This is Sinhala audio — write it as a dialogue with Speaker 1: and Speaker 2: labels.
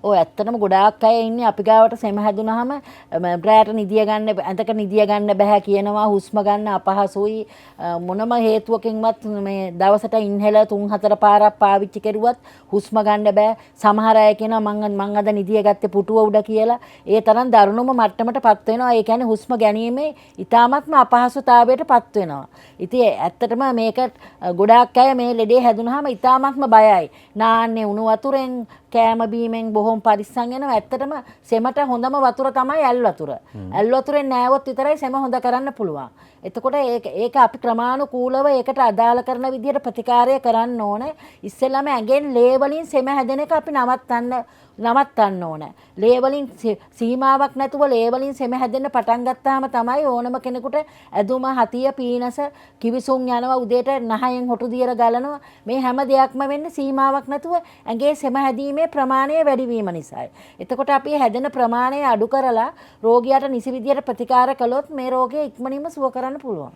Speaker 1: ඔය ඇත්තටම ගොඩාක් අය ඉන්නේ අපි ගාවට සෙම හැදුනහම රැට නිදිය ගන්න ඇඳක නිදිය ගන්න බෑ කියනවා හුස්ම ගන්න අපහසුයි මොනම හේතුවකින්වත් මේ දවසට ඉන්හෙලර් 3-4 පාරක් පාවිච්චි කරුවත් හුස්ම ගන්න බෑ සමහර අය කියනවා මං අද නිදිය ගත්තේ පුටුව උඩ කියලා ඒ තරම් දරුණුම මට්ටමටපත් වෙනවා ඒ කියන්නේ හුස්ම ගැනීමේ ඊටාත්ම අපහසුතාවයටපත් වෙනවා ඉතින් ඇත්තටම මේක ගොඩාක් අය මේ ලෙඩේ හැදුනහම ඊටාත්ම බයයි නාන්නේ උණු වතුරෙන් කෑම බීමෙන් බොහොම පරිස්සම් වෙනවා. ඇත්තටම සෙමට හොඳම වතුර තමයි ඇල් වතුර. ඇල් වතුරෙන් නෑවොත් විතරයි සෙම හොඳ කරන්න පුළුවන්. එතකොට ඒක අපි ක්‍රමානුකූලව ඒකට අදාළ කරන විදිහට ප්‍රතිකාරය කරන්න ඕනේ. ඉස්සෙල්ලාම ඇඟෙන් ලේ වලින් සෙම හැදෙන එක අපි නවත්තන්න ඕනේ. ලේ වලින් සීමාවක් නැතුව ලේ වලින් සෙම හැදෙන්න පටන් ගත්තාම තමයි ඕනම කෙනෙකුට ඇදුම හතිය පීනස කිවිසුම් යනවා උදේට නහයෙන් හොටු දියර ගලනවා. මේ හැම දෙයක්ම වෙන්නේ සීමාවක් නැතුව ඇඟේ සෙම හැදීමේ ප්‍රමාණය වැඩි වීම නිසායි. එතකොට අපි හැදෙන ප්‍රමාණය අඩු කරලා රෝගියාට නිසි විදියට ප්‍රතිකාර කළොත් මේ රෝගය ඉක්මනින්ම සුව කරන්න පුළුවන්.